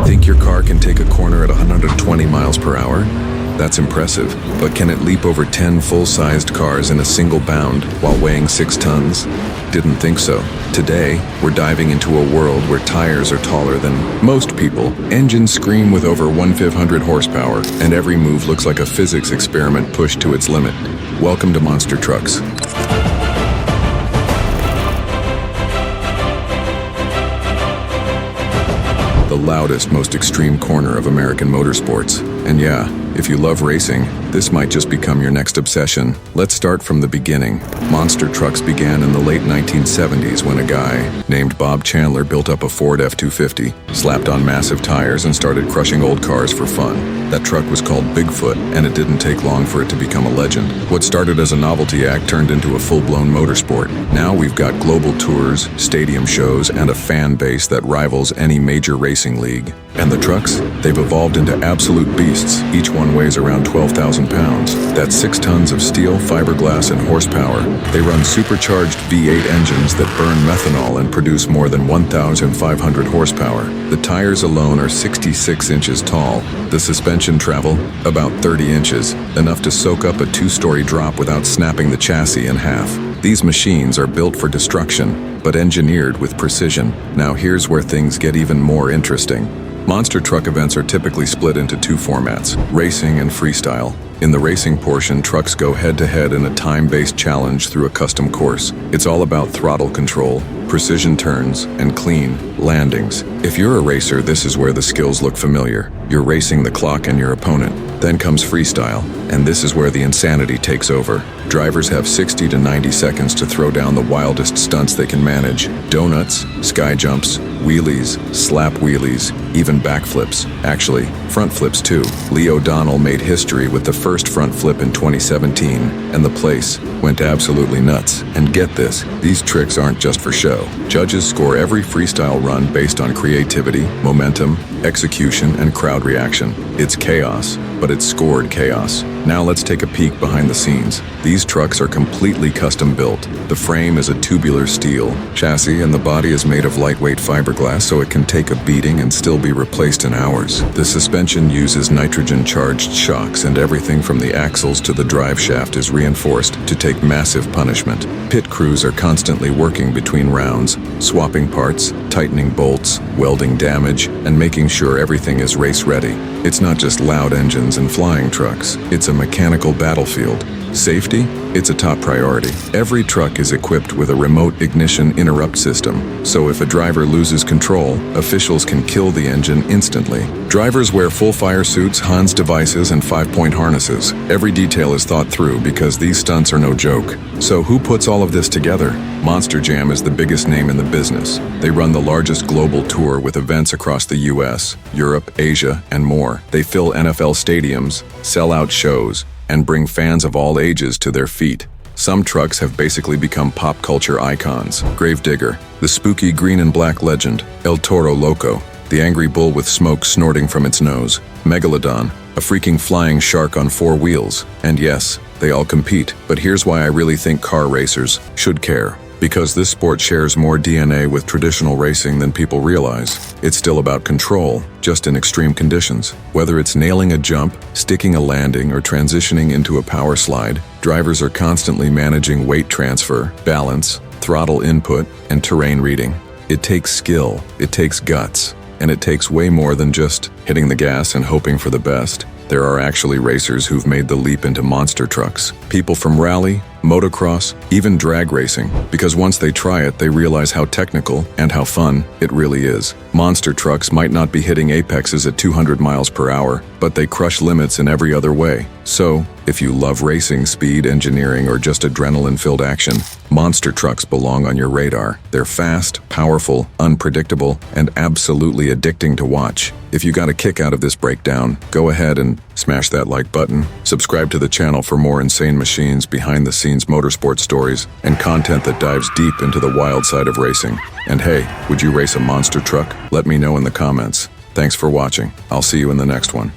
Think your car can take a corner at 120 miles per hour? That's impressive, but can it leap over 10 full-sized cars in a single bound while weighing 6 tons? Didn't think so. Today, we're diving into a world where tires are taller than most people, engines scream with over 1,500 horsepower, and every move looks like a physics experiment pushed to its limit. Welcome to Monster Trucks. The loudest, most extreme corner of American motorsports. And yeah, if you love racing, this might just become your next obsession. Let's start from the beginning. Monster trucks began in the late 1970s when a guy named Bob Chandler built up a Ford F-250, slapped on massive tires, and started crushing old cars for fun. That truck was called Bigfoot, and it didn't take long for it to become a legend. What started as a novelty act turned into a full-blown motorsport. Now we've got global tours, stadium shows, and a fan base that rivals any major racing league. And the trucks? They've evolved into absolute beasts. Each one weighs around 12,000 pounds. That's 6 tons of steel, fiberglass, and horsepower. They run supercharged V8 engines that burn methanol and produce more than 1,500 horsepower. The tires alone are 66 inches tall. The suspension travel, about 30 inches, enough to soak up a 2-story drop without snapping the chassis in half. These machines are built for destruction, but engineered with precision. Now here's where things get even more interesting. Monster truck events are typically split into 2 formats, racing and freestyle. In the racing portion, trucks go head-to-head in a time-based challenge through a custom course. It's all about throttle control, precision turns, and clean landings. If you're a racer, this is where the skills look familiar. You're racing the clock and your opponent. Then comes freestyle, and this is where the insanity takes over. Drivers have 60 to 90 seconds to throw down the wildest stunts they can manage. Donuts, sky jumps, wheelies, slap wheelies, even backflips. Actually, front flips too. Lee O'Donnell made history with the first front flip in 2017, and the place went absolutely nuts. And get this, these tricks aren't just for show. Judges score every freestyle run based on creativity, momentum, execution, and crowd reaction. It's chaos, but it's scored chaos. Now let's take a peek behind the scenes. These trucks are completely custom built. The frame is a tubular steel chassis, and the body is made of lightweight fiberglass so it can take a beating and still be replaced in hours. The suspension uses nitrogen-charged shocks, and everything from the axles to the drive shaft is reinforced to take massive punishment. Pit crews are constantly working between rounds, swapping parts, tightening bolts, welding damage, and making sure everything is race-ready. It's not just loud engines and flying trucks. It's a mechanical battlefield. Safety? It's a top priority. Every truck is equipped with a remote ignition interrupt system, so if a driver loses control, officials can kill the engine instantly. Drivers wear full fire suits, Hans devices, and 5-point harnesses. Every detail is thought through because these stunts are no joke. So who puts all of this together? Monster Jam is the biggest name in the business. They run the largest global tour with events across the US, Europe, Asia, and more. They fill NFL stadiums, sell out shows, and bring fans of all ages to their feet. Some trucks have basically become pop culture icons. Gravedigger, the spooky green and black legend, El Toro Loco, the angry bull with smoke snorting from its nose, Megalodon, a freaking flying shark on 4 wheels. And yes, they all compete, but here's why I really think car racers should care. Because this sport shares more DNA with traditional racing than people realize. It's still about control, just in extreme conditions. Whether it's nailing a jump, sticking a landing, or transitioning into a power slide, drivers are constantly managing weight transfer, balance, throttle input, and terrain reading. It takes skill, it takes guts, and it takes way more than just hitting the gas and hoping for the best. There are actually racers who've made the leap into monster trucks. People from rally, motocross, even drag racing, because once they try it, they realize how technical and how fun it really is. Monster trucks might not be hitting apexes at 200 miles per hour, but they crush limits in every other way. So, if you love racing, speed, engineering, or just adrenaline-filled action, monster trucks belong on your radar. They're fast, powerful, unpredictable, and absolutely addicting to watch. If you got a kick out of this breakdown, go ahead and smash that like button. Subscribe to the channel for more insane machines, behind-the-scenes motorsport stories, and content that dives deep into the wild side of racing. And hey, would you race a monster truck? Let me know in the comments. Thanks for watching. I'll see you in the next one.